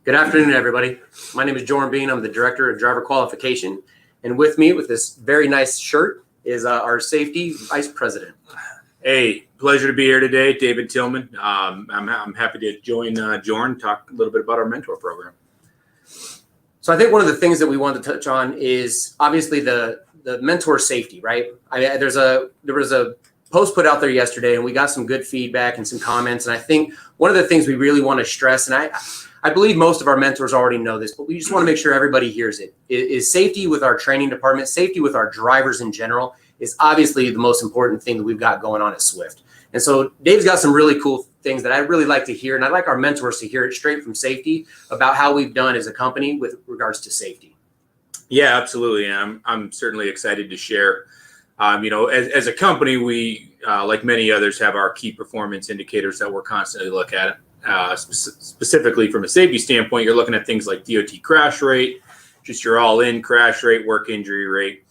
Good afternoon, everybody. My name is Joran. I'm the Director of Driver Qualification. And with me with this very nice shirt is our Safety Vice President. Hey, pleasure to be here today, David Tillman. I'm happy to join Joran, talk a little bit about our mentor program. So I think one of the things that we wanted to touch on is obviously the mentor safety, right? There was a post put out there yesterday, and we got some good feedback and some comments. And I think one of the things we really want to stress, and I believe most of our mentors already know this, but we just want to make sure everybody hears it, is safety with our training department, safety with our drivers in general is obviously the most important thing that we've got going on at Swift. And so Dave's got some really cool things that I'd really like to hear, and I'd like our mentors to hear it straight from safety about how we've done as a company with regards to safety. Yeah, absolutely. And I'm certainly excited to share. As a company, we, like many others, have our key performance indicators that we're constantly looking at. Specifically from a safety standpoint, you're looking at things like DOT crash rate, just your all-in crash rate, work injury rate.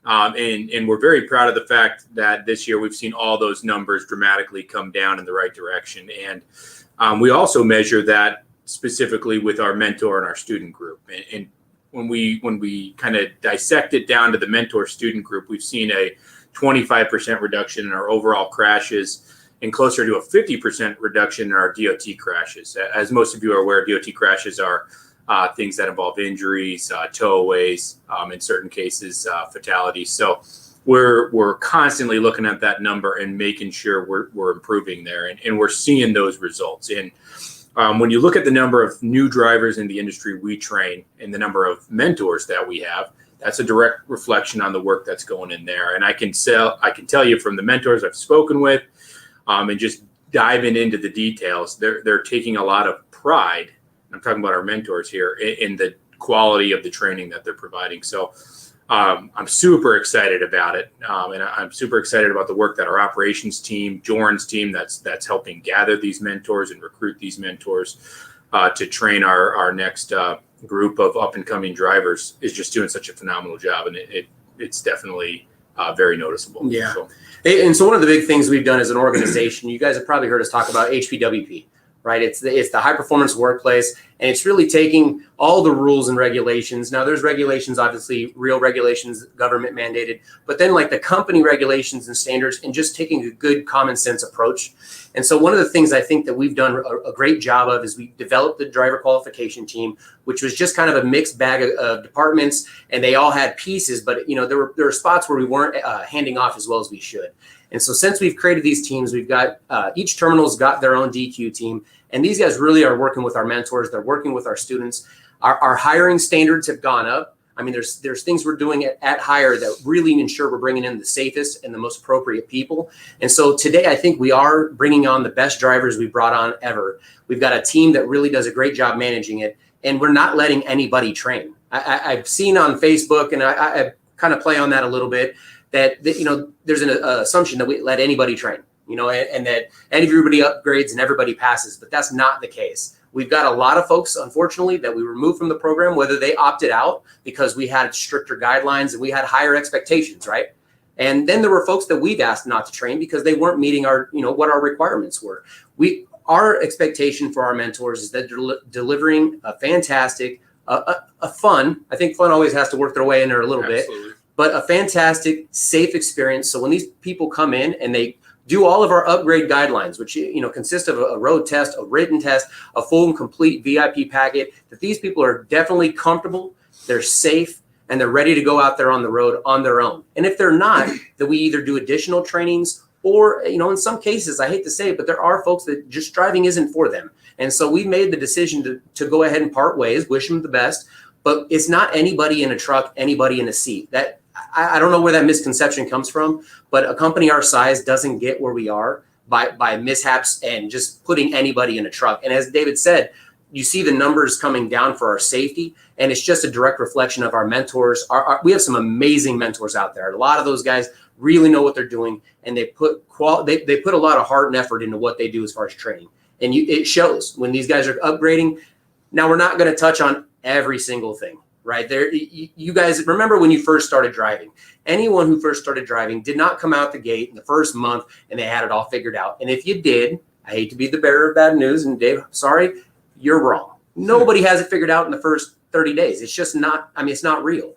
And we're very proud of the fact that this year we've seen all those numbers dramatically come down in the right direction. And we also measure that specifically with our mentor and our student group. And when we kind of dissect it down to the mentor student group, we've seen a 25% reduction in our overall crashes and closer to a 50% reduction in our DOT crashes. As most of you are aware, DOT crashes are things that involve injuries, towaways, in certain cases, fatalities. So we're constantly looking at that number and making sure we're improving there, and we're seeing those results. And when you look at the number of new drivers in the industry we train and the number of mentors that we have, that's a direct reflection on the work that's going in there. And I can tell you from the mentors I've spoken with, and just diving into the details, they're taking a lot of pride. I'm talking about our mentors here in the quality of the training that they're providing. So I'm super excited about it. And I'm super excited about the work that our operations team, Joran's team, that's helping gather these mentors and recruit these mentors to train our next group of up and coming drivers is just doing such a phenomenal job. And it's definitely very noticeable. Yeah. And so one of the big things we've done as an organization, you guys have probably heard us talk about HPWP, right? It's the high performance workplace, and it's really taking all the rules and regulations. Now there's regulations, obviously real regulations, government mandated, but then like the company regulations and standards, and just taking a good common sense approach. And so one of the things I think that we've done a great job of is we developed the driver qualification team, which was just kind of a mixed bag of departments, and they all had pieces, but there were spots where we weren't handing off as well as we should. And so since we've created these teams, we've got each terminal's got their own DQ team, and these guys really are working with our mentors. They're working with our students. Our hiring standards have gone up. I mean, there's things we're doing at hire that really ensure we're bringing in the safest and the most appropriate people. And so today, I think we are bringing on the best drivers we've brought on ever. We've got a team that really does a great job managing it, and we're not letting anybody train. I've seen on Facebook, and I kind of play on that a little bit, that there's an assumption that we let anybody train, and that everybody upgrades and everybody passes, but that's not the case. We've got a lot of folks, unfortunately, that we removed from the program, whether they opted out because we had stricter guidelines and we had higher expectations, right? And then there were folks that we've asked not to train because they weren't meeting our, what our requirements were. Our expectation for our mentors is that they're delivering a fantastic, a fun, I think fun always has to work their way in there a little Absolutely. bit, but a fantastic, safe experience. So when these people come in and they do all of our upgrade guidelines, which consist of a road test, a written test, a full and complete VIP packet, that these people are definitely comfortable, they're safe, and they're ready to go out there on the road on their own. And if they're not, that we either do additional trainings or, in some cases, I hate to say it, but there are folks that just driving isn't for them. And so we made the decision to go ahead and part ways, wish them the best, but it's not anybody in a truck, anybody in a seat. That I don't know where that misconception comes from, but a company our size doesn't get where we are by mishaps and just putting anybody in a truck. And as David said, you see the numbers coming down for our safety, and it's just a direct reflection of our mentors. We have some amazing mentors out there. A lot of those guys really know what they're doing, and they put a lot of heart and effort into what they do as far as training. And it shows when these guys are upgrading. Now, we're not going to touch on every single thing. Right there, you guys remember when you first started driving. Anyone who first started driving did not come out the gate in the first month and they had it all figured out. And if you did, I hate to be the bearer of bad news, and Dave, sorry, you're wrong. Nobody has it figured out in the first 30 days. It's just not, I mean, it's not real.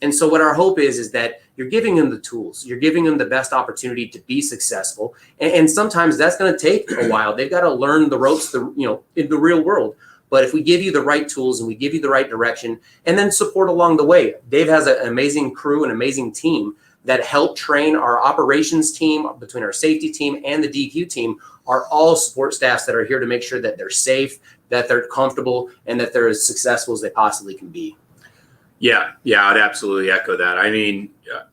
And so what our hope is that you're giving them the tools, you're giving them the best opportunity to be successful. And sometimes that's going to take a while. They've got to learn the ropes, in the real world. But if we give you the right tools and we give you the right direction and then support along the way, Dave has an amazing crew, an amazing team that help train our operations team, between our safety team and the DQ team, are all support staffs that are here to make sure that they're safe, that they're comfortable, and that they're as successful as they possibly can be. Yeah, I'd absolutely echo that. I mean,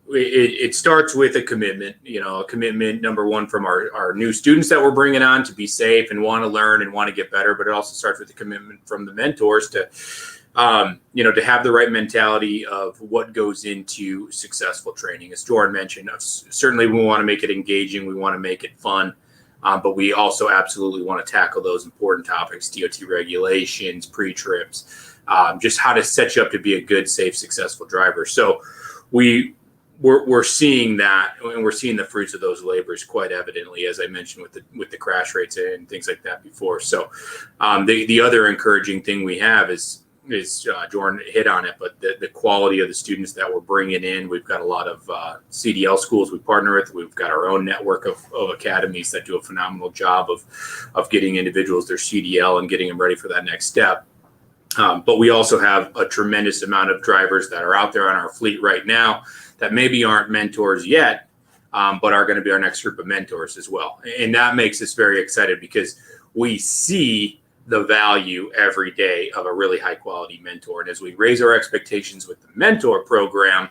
it starts with a commitment, a commitment, number one, from our new students that we're bringing on to be safe and want to learn and want to get better. But it also starts with a commitment from the mentors to, to have the right mentality of what goes into successful training. As Joran mentioned, certainly we want to make it engaging. We want to make it fun. But we also absolutely want to tackle those important topics: DOT regulations, pre-trips, just how to set you up to be a good, safe, successful driver. So we're seeing that, and we're seeing the fruits of those labors quite evidently, as I mentioned with the crash rates and things like that before. So the other encouraging thing we have is Joran hit on it, but the quality of the students that we're bringing in. We've got a lot of CDL schools we partner with. We've got our own network of academies that do a phenomenal job of getting individuals their CDL and getting them ready for that next step. But we also have a tremendous amount of drivers that are out there on our fleet right now that maybe aren't mentors yet, but are going to be our next group of mentors as well. And that makes us very excited because we see the value every day of a really high quality mentor. And as we raise our expectations with the mentor program,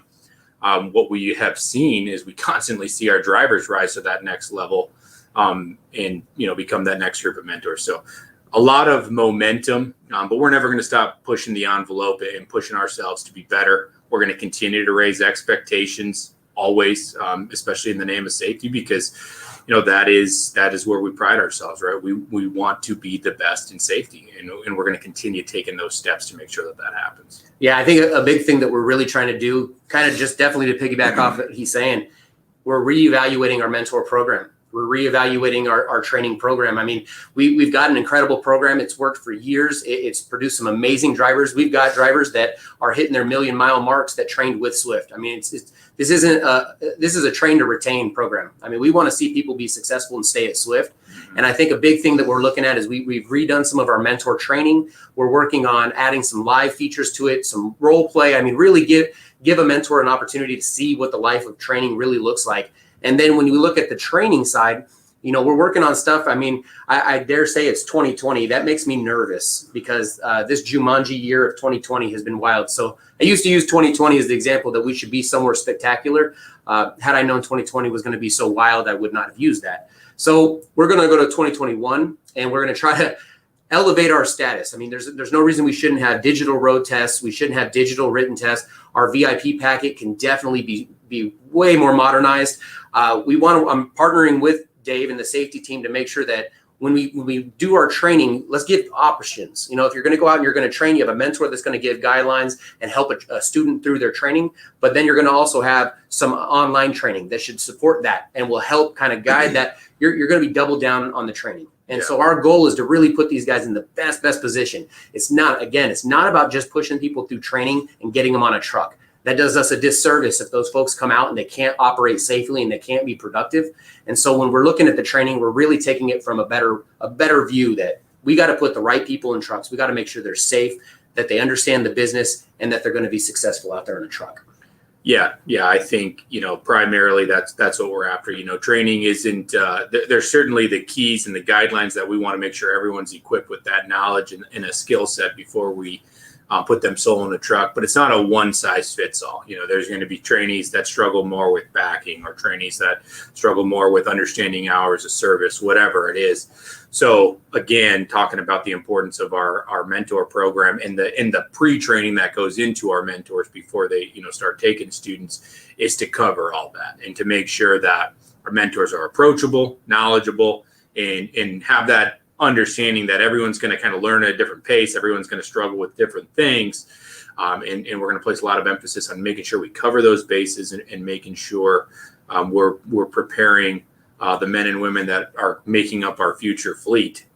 what we have seen is we constantly see our drivers rise to that next level and become that next group of mentors. So a lot of momentum, but we're never going to stop pushing the envelope and pushing ourselves to be better. We're going to continue to raise expectations always, especially in the name of safety, because that is where we pride ourselves, right? We want to be the best in safety, and we're going to continue taking those steps to make sure that happens. Yeah, I think a big thing that we're really trying to do, kind of just definitely to piggyback off what he's saying, we're reevaluating our mentor program. We're reevaluating our training program. I mean, we've got an incredible program. It's worked for years. It's produced some amazing drivers. We've got drivers that are hitting their 1,000,000-mile marks that trained with Swift. I mean, this is a train to retain program. I mean, we want to see people be successful and stay at Swift. And I think a big thing that we're looking at is we've redone some of our mentor training. We're working on adding some live features to it, some role play. I mean, really give a mentor an opportunity to see what the life of training really looks like. And then when you look at the training side, we're working on stuff. I mean, I dare say it's 2020. That makes me nervous because this Jumanji year of 2020 has been wild. So I used to use 2020 as the example that we should be somewhere spectacular. Had I known 2020 was going to be so wild, I would not have used that. So we're going to go to 2021, and we're going to try to elevate our status. I mean, there's no reason we shouldn't have digital road tests. We shouldn't have digital written tests. Our VIP packet can definitely be way more modernized. I'm partnering with Dave and the safety team to make sure that when we do our training, let's give options. If you're going to go out and you're going to train, you have a mentor that's going to give guidelines and help a student through their training. But then you're going to also have some online training that should support that and will help kind of guide that. You're going to be double down on the training. And so our goal is to really put these guys in the best position. It's not about just pushing people through training and getting them on a truck. That does us a disservice if those folks come out and they can't operate safely and they can't be productive. And so when we're looking at the training, we're really taking it from a better view that we got to put the right people in trucks. We got to make sure they're safe, that they understand the business, and that they're going to be successful out there in a truck. Yeah. I think, primarily that's what we're after. Training isn't, there's certainly the keys and the guidelines that we want to make sure everyone's equipped with that knowledge and a skill set before we put them solo in a truck, but it's not a one size fits all. There's going to be trainees that struggle more with backing, or trainees that struggle more with understanding hours of service, whatever it is. So again, talking about the importance of our mentor program and the pre-training that goes into our mentors before they, start taking students, is to cover all that and to make sure that our mentors are approachable, knowledgeable, and have that understanding that everyone's going to kind of learn at a different pace. Everyone's going to struggle with different things. And we're going to place a lot of emphasis on making sure we cover those bases and making sure we're preparing the men and women that are making up our future fleet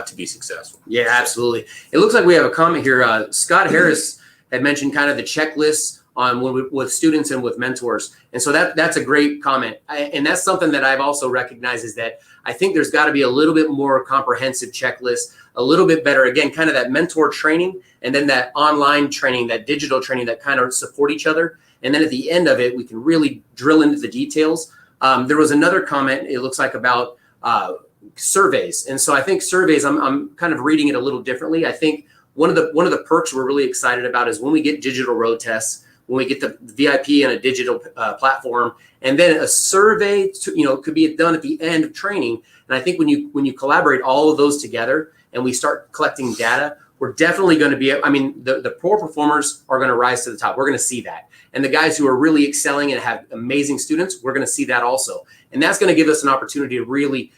to be successful. Yeah, absolutely. It looks like we have a comment here. Scott Harris had mentioned kind of the checklists on with students and with mentors. And so that's a great comment. And that's something that I've also recognized is that I think there's got to be a little bit more comprehensive checklist, a little bit better, again, kind of that mentor training, and then that online training, that digital training that kind of support each other. And then at the end of it, we can really drill into the details. There was another comment, it looks like, about surveys. And so I think surveys, I'm kind of reading it a little differently. I think one of the perks we're really excited about is when we get digital road tests, when we get the VIP and a digital platform, and then a survey could be done at the end of training. And I think when you collaborate all of those together and we start collecting data, we're definitely going to be, the poor performers are going to rise to the top. We're going to see that. And the guys who are really excelling and have amazing students, we're going to see that also. And that's going to give us an opportunity to really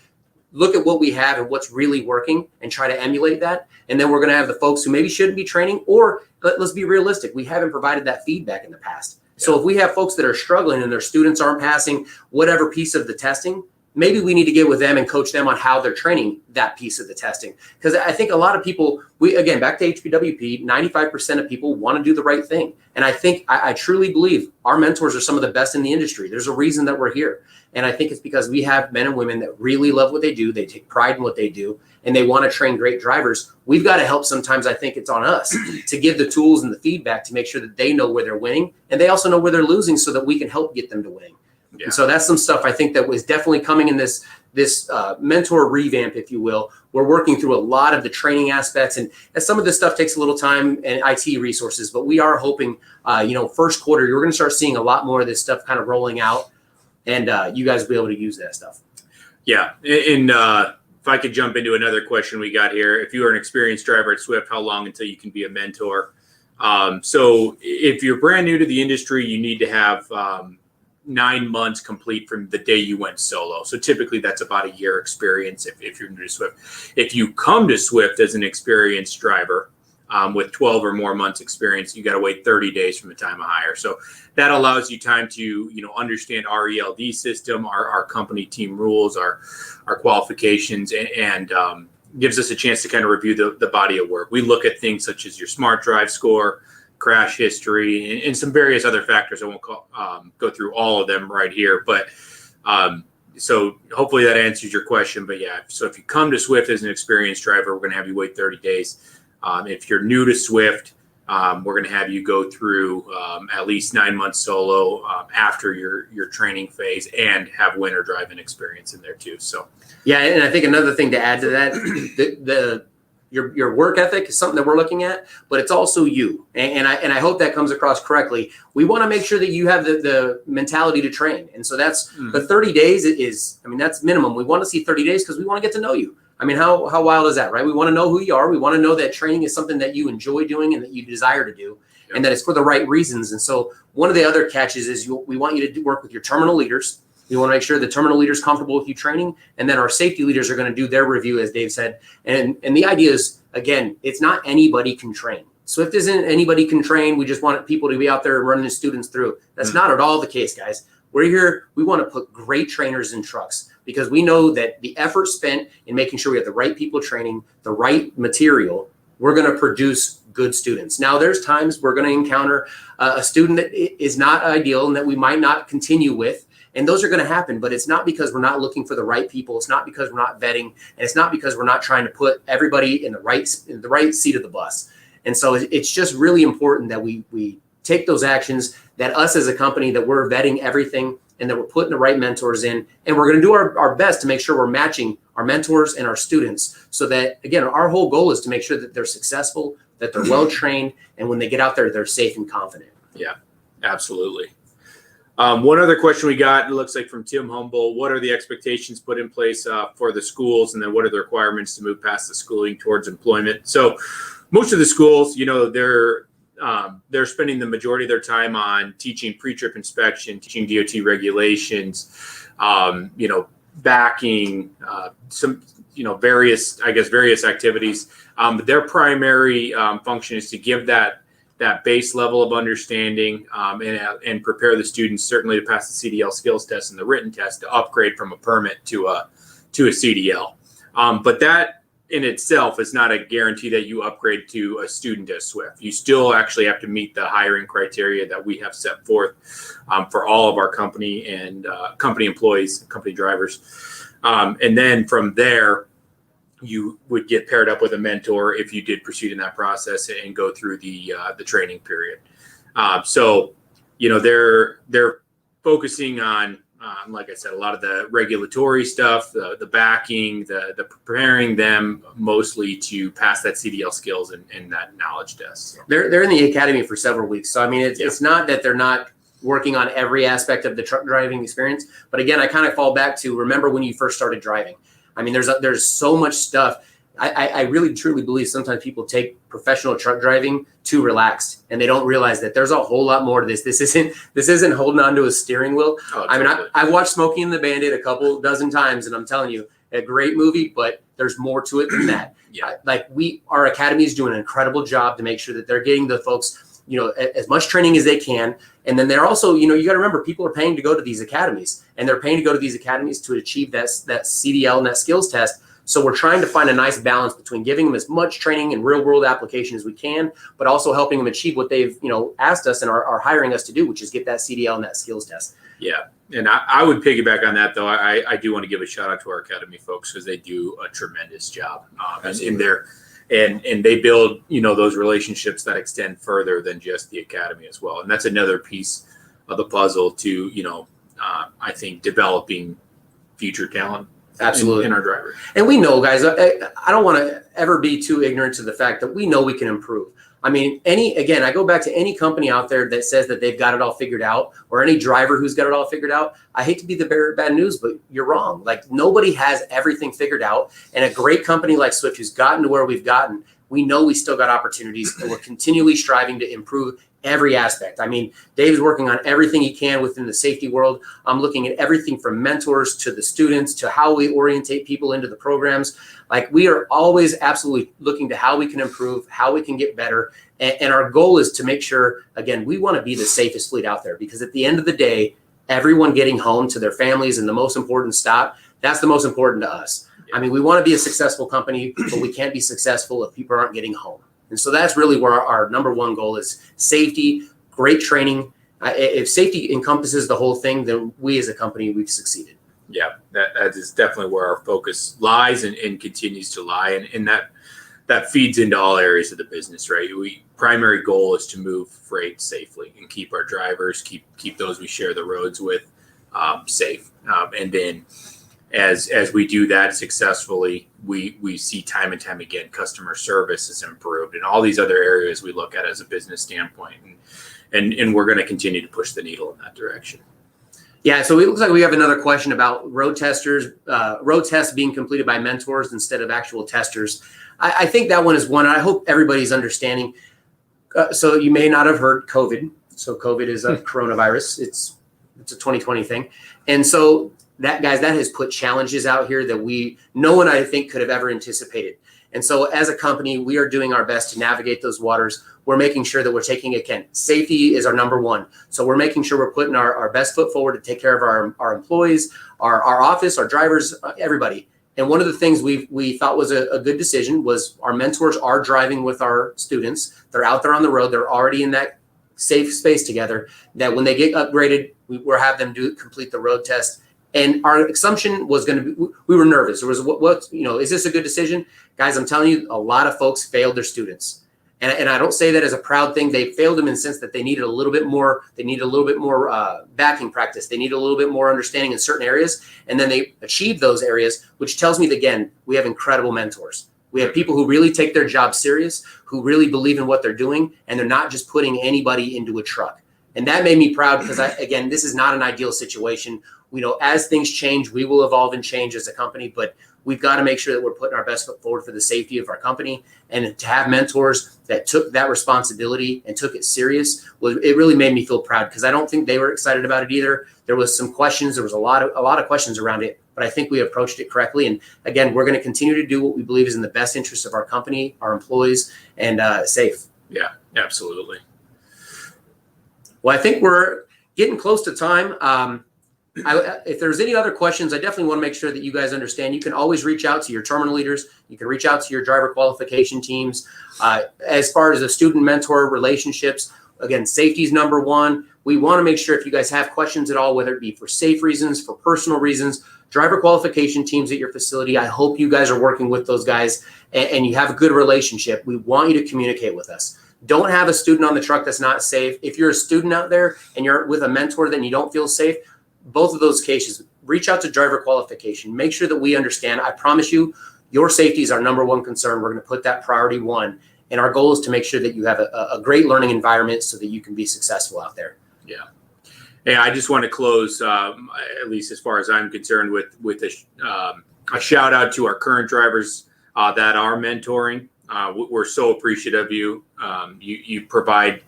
look at what we have and what's really working and try to emulate that. And then we're going to have the folks who maybe shouldn't be training, or let's be realistic, we haven't provided that feedback in the past. Yeah. So if we have folks that are struggling and their students aren't passing whatever piece of the testing, maybe we need to get with them and coach them on how they're training that piece of the testing. Because I think a lot of people, again, back to HPWP, 95% of people want to do the right thing. And I think, I truly believe our mentors are some of the best in the industry. There's a reason that we're here. And I think it's because we have men and women that really love what they do. They take pride in what they do, and they want to train great drivers. We've got to help. Sometimes I think it's on us to give the tools and the feedback to make sure that they know where they're winning, and they also know where they're losing so that we can help get them to winning. Yeah. And so that's some stuff I think that was definitely coming in this mentor revamp, if you will. We're working through a lot of the training aspects, and some of this stuff takes a little time and IT resources, but we are hoping, first quarter, you're going to start seeing a lot more of this stuff kind of rolling out, and you guys will be able to use that stuff. Yeah. And if I could jump into another question we got here, if you are an experienced driver at Swift, how long until you can be a mentor? So if you're brand new to the industry, you need to have 9 months complete from the day you went solo. So typically that's about a year experience if you're new to Swift. If you come to Swift as an experienced driver with 12 or more months experience, you got to wait 30 days from the time of hire. So that allows you time to, understand our ELD system, our company team rules, our qualifications, and gives us a chance to kind of review the body of work. We look at things such as your smart drive score, crash history, and some various other factors. I won't go through all of them right here, but so hopefully that answers your question. But yeah, so if you come to Swift as an experienced driver, we're going to have you wait 30 days. If you're new to Swift, we're going to have you go through at least 9 months solo after your training phase, and have winter driving experience in there too. So yeah, and I think another thing to add to that, your work ethic is something that we're looking at, but it's also you. And I hope that comes across correctly. We want to make sure that you have the mentality to train. And so that's the 30 days is, that's minimum. We want to see 30 days because we want to get to know you. How wild is that, right? We want to know who you are. We want to know that training is something that you enjoy doing and that you desire to do, and that it's for the right reasons. And so one of the other catches is we want you to work with your terminal leaders. We want to make sure the terminal leader is comfortable with you training, and then our safety leaders are going to do their review, as Dave said. And the idea is, again, it's not anybody can train. Swift isn't anybody can train. We just want people to be out there running the students through. That's not at all the case, guys. We're here. We want to put great trainers in trucks because we know that the effort spent in making sure we have the right people training, the right material, we're going to produce good students. Now, there's times we're going to encounter a student that is not ideal and that we might not continue with. And those are going to happen, but it's not because we're not looking for the right people. It's not because we're not vetting, and it's not because we're not trying to put everybody in the right seat of the bus. And so it's just really important that we take those actions, that us as a company, that we're vetting everything and that we're putting the right mentors in. And we're going to do our best to make sure we're matching our mentors and our students so that, again, our whole goal is to make sure that they're successful, that they're well-trained, and when they get out there, they're safe and confident. Yeah, absolutely. One other question we got, it looks like from Tim Humble: what are the expectations put in place for the schools, and then what are the requirements to move past the schooling towards employment? So most of the schools, they're spending the majority of their time on teaching pre-trip inspection, teaching DOT regulations, backing, some, various activities. But their primary function is to give that that base level of understanding, and prepare the students certainly to pass the CDL skills test and the written test to upgrade from a permit to a CDL. But that in itself is not a guarantee that you upgrade to a student as Swift. You still actually have to meet the hiring criteria that we have set forth for all of our company and company employees, company drivers. And then from there, you would get paired up with a mentor if you did proceed in that process and go through the training period. So, they're focusing on, like I said, a lot of the regulatory stuff, the backing, the preparing them mostly to pass that CDL skills and that knowledge test. So. They're in the academy for several weeks. So, I mean, it's not that they're not working on every aspect of the truck driving experience. But again, I kind of fall back to remember when you first started driving. I mean, there's so much stuff. I really truly believe sometimes people take professional truck driving too relaxed, and they don't realize that there's a whole lot more to this. This isn't holding on to a steering wheel. Oh, I totally. mean, I've watched Smokey and the Bandit a couple dozen times, and I'm telling you, a great movie, but there's more to it than that. Yeah. Like our academy is doing an incredible job to make sure that they're getting the folks, as much training as they can. And then they're also, you got to remember, people are paying to go to these academies, and they're paying to go to these academies to achieve that CDL and that skills test. So we're trying to find a nice balance between giving them as much training and real world application as we can, but also helping them achieve what they've, asked us and are hiring us to do, which is get that CDL and that skills test. Yeah. And I would piggyback on that, though. I do want to give a shout out to our academy folks because they do a tremendous job in there. And they build, those relationships that extend further than just the academy as well. And that's another piece of the puzzle to, I think, developing future talent. Absolutely. In our drivers. And we know, guys, I don't want to ever be too ignorant to the fact that we know we can improve. I mean, I go back to any company out there that says that they've got it all figured out, or any driver who's got it all figured out. I hate to be the bearer of bad news, but you're wrong. Like, nobody has everything figured out. And a great company like Swift, who's gotten to where we've gotten, we know we still got opportunities, and we're continually striving to improve every aspect. I mean, Dave's working on everything he can within the safety world. I'm looking at everything from mentors to the students to how we orientate people into the programs. Like, we are always absolutely looking to how we can improve, how we can get better. And our goal is to make sure, again, we want to be the safest fleet out there, because at the end of the day, everyone getting home to their families and the most important stop, that's the most important to us. I mean, we want to be a successful company, but we can't be successful if people aren't getting home. And so that's really where our number one goal is: safety, great training. If safety encompasses the whole thing, then we as a company, we've succeeded. Yeah, that is definitely where our focus lies and continues to lie. And that feeds into all areas of the business, right? Primary goal is to move freight safely and keep our drivers, keep those we share the roads with safe. And then as we do that successfully, we see time and time again customer service is improved, and all these other areas we look at as a business standpoint, and we're going to continue to push the needle in that direction. Yeah, so it looks like we have another question about road tests being completed by mentors instead of actual testers. I think that one is one I hope everybody's understanding. So you may not have heard COVID. So COVID is a coronavirus. It's a 2020 thing, and so that has put challenges out here that no one, I think, could have ever anticipated. And so as a company, we are doing our best to navigate those waters. We're making sure that we're taking account. Safety is our number one. So we're making sure we're putting our best foot forward to take care of our employees, our office, our drivers, everybody. And one of the things we thought was a good decision was our mentors are driving with our students. They're out there on the road. They're already in that safe space together, that when they get upgraded, we'll have them complete the road test. And our assumption was going to be, we were nervous. There was, is this a good decision? Guys, I'm telling you, a lot of folks failed their students. And I don't say that as a proud thing. They failed them in the sense that they needed a little bit more. They needed a little bit more backing practice. They needed a little bit more understanding in certain areas. And then they achieved those areas, which tells me that, again, we have incredible mentors. We have people who really take their job serious, who really believe in what they're doing, and they're not just putting anybody into a truck. And that made me proud because, again, this is not an ideal situation. As things change, we will evolve and change as a company, but we've got to make sure that we're putting our best foot forward for the safety of our company. And to have mentors that took that responsibility and took it serious, it really made me feel proud, because I don't think they were excited about it either. There was some questions. There was a lot of questions around it, but I think we approached it correctly. And again, we're going to continue to do what we believe is in the best interest of our company, our employees, and safe. Yeah, absolutely. Well, I think we're getting close to time. If there's any other questions, I definitely want to make sure that you guys understand. You can always reach out to your terminal leaders. You can reach out to your driver qualification teams. As far as the student mentor relationships, again, safety is number one. We want to make sure if you guys have questions at all, whether it be for safe reasons, for personal reasons, driver qualification teams at your facility, I hope you guys are working with those guys and you have a good relationship. We want you to communicate with us. Don't have a student on the truck that's not safe. If you're a student out there and you're with a mentor that you don't feel safe, both of those cases, reach out to driver qualification. Make sure that we understand. I promise you, your safety is our number one concern. We're going to put that priority one. And our goal is to make sure that you have a great learning environment so that you can be successful out there. Yeah. Hey, I just want to close, at least as far as I'm concerned, with a shout out to our current drivers that are mentoring. We're so appreciative of you. You provide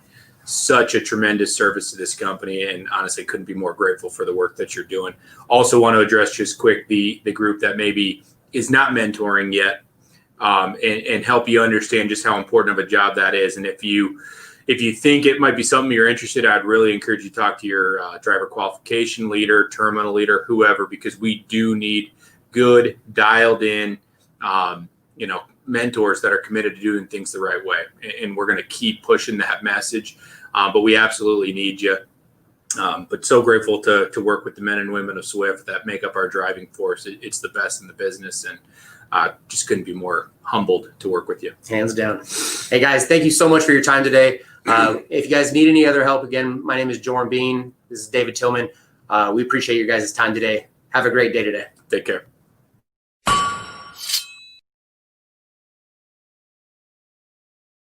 such a tremendous service to this company, and honestly couldn't be more grateful for the work that you're doing. Also want to address just quick the group that maybe is not mentoring yet, and help you understand just how important of a job that is. And if you think it might be something you're interested in, I'd really encourage you to talk to your driver qualification leader, terminal leader, whoever, because we do need good, dialed in, mentors that are committed to doing things the right way. And we're going to keep pushing that message. But we absolutely need you. But so grateful to work with the men and women of Swift that make up our driving force. It's the best in the business, and just couldn't be more humbled to work with you. Hands down. Hey guys, thank you so much for your time today. If you guys need any other help, again, my name is Joran. This is David Tillman. We appreciate your guys' time today. Have a great day today. Take care.